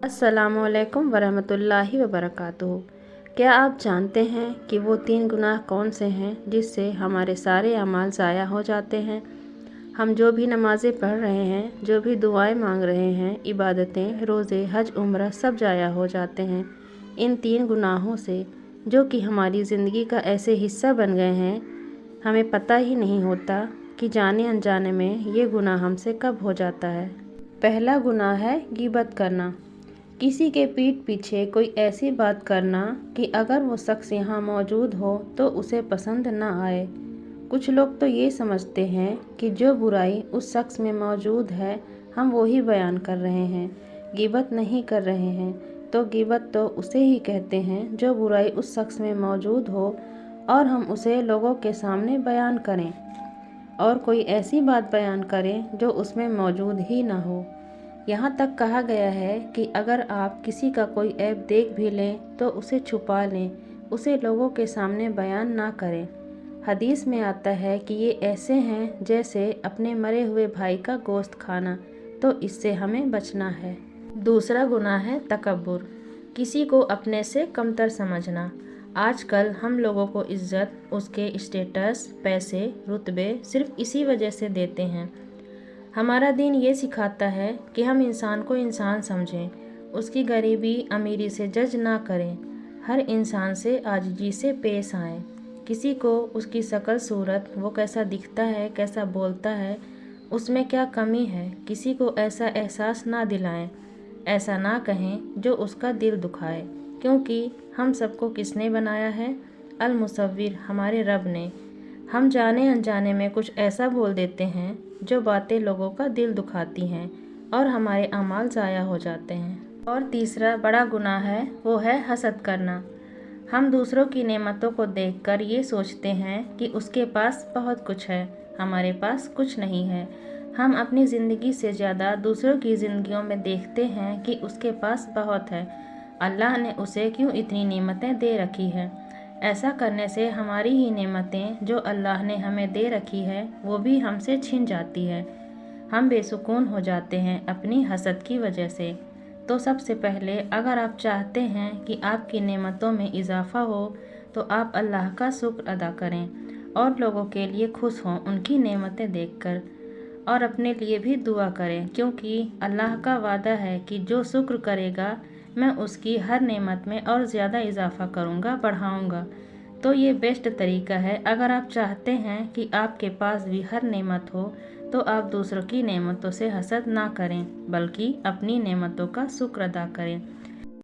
अस्सलामुअलैकुम वरहमतुल्लाहि वबरकातुहू। क्या आप जानते हैं कि वो 3 गुनाह कौन से हैं जिससे हमारे सारे अमाल ज़ाया हो जाते हैं। हम जो भी नमाज़ें पढ़ रहे हैं, जो भी दुआएं मांग रहे हैं, इबादतें, रोज़े, हज, उम्रा सब ज़ाया हो जाते हैं इन 3 गुनाहों से, जो कि हमारी ज़िंदगी का ऐसे हिस्सा बन गए हैं, हमें पता ही नहीं होता कि जाने अनजाने में ये गुनाह हमसे कब हो जाता है। पहला गुनाह है ग़ीबत करना। किसी के पीठ पीछे कोई ऐसी बात करना कि अगर वो शख्स यहाँ मौजूद हो तो उसे पसंद ना आए। कुछ लोग तो ये समझते हैं कि जो बुराई उस शख्स में मौजूद है हम वो ही बयान कर रहे हैं, ग़ीबत नहीं कर रहे हैं। तो ग़ीबत तो उसे ही कहते हैं जो बुराई उस शख्स में मौजूद हो और हम उसे लोगों के सामने बयान करें, और कोई ऐसी बात बयान करें जो उसमें मौजूद ही ना हो। यहाँ तक कहा गया है कि अगर आप किसी का कोई ऐब देख भी लें तो उसे छुपा लें, उसे लोगों के सामने बयान ना करें। हदीस में आता है कि ये ऐसे हैं जैसे अपने मरे हुए भाई का गोश्त खाना, तो इससे हमें बचना है। दूसरा गुनाह है तकब्बुर, किसी को अपने से कमतर समझना। आजकल हम लोगों को इज़्ज़त उसके स्टेटस, पैसे, रुतबे सिर्फ इसी वजह से देते हैं। हमारा दीन ये सिखाता है कि हम इंसान को इंसान समझें, उसकी गरीबी अमीरी से जज ना करें, हर इंसान से आजिज़ी से पेश आएँ। किसी को उसकी शक्ल सूरत, वो कैसा दिखता है, कैसा बोलता है, उसमें क्या कमी है, किसी को ऐसा एहसास ना दिलाएं, ऐसा ना कहें जो उसका दिल दुखाए, क्योंकि हम सबको किसने बनाया है? अल मुसव्विर, हमारे रब ने। हम जाने अनजाने में कुछ ऐसा बोल देते हैं जो बातें लोगों का दिल दुखाती हैं और हमारे अमाल ज़ाया हो जाते हैं। और तीसरा बड़ा गुनाह है वो है हसद करना। हम दूसरों की नेमतों को देखकर ये सोचते हैं कि उसके पास बहुत कुछ है, हमारे पास कुछ नहीं है। हम अपनी ज़िंदगी से ज़्यादा दूसरों की ज़िंदगियों में देखते हैं कि उसके पास बहुत है, अल्लाह ने उसे क्यों इतनी नेमतें दे रखी है। ऐसा करने से हमारी ही नेमतें जो अल्लाह ने हमें दे रखी है वो भी हमसे छिन जाती है। हम बेसुकून हो जाते हैं अपनी हसद की वजह से। तो सबसे पहले अगर आप चाहते हैं कि आपकी नेमतों में इजाफ़ा हो तो आप अल्लाह का शुक्र अदा करें और लोगों के लिए खुश हों उनकी नेमतें देखकर, और अपने लिए भी दुआ करें, क्योंकि अल्लाह का वादा है कि जो शुक्र करेगा मैं उसकी हर नेमत में और ज़्यादा इजाफ़ा करूँगा, बढ़ाऊँगा। तो ये बेस्ट तरीका है। अगर आप चाहते हैं कि आपके पास भी हर नेमत हो तो आप दूसरों की नेमतों से हसद ना करें, बल्कि अपनी नेमतों का शुक्र अदा करें।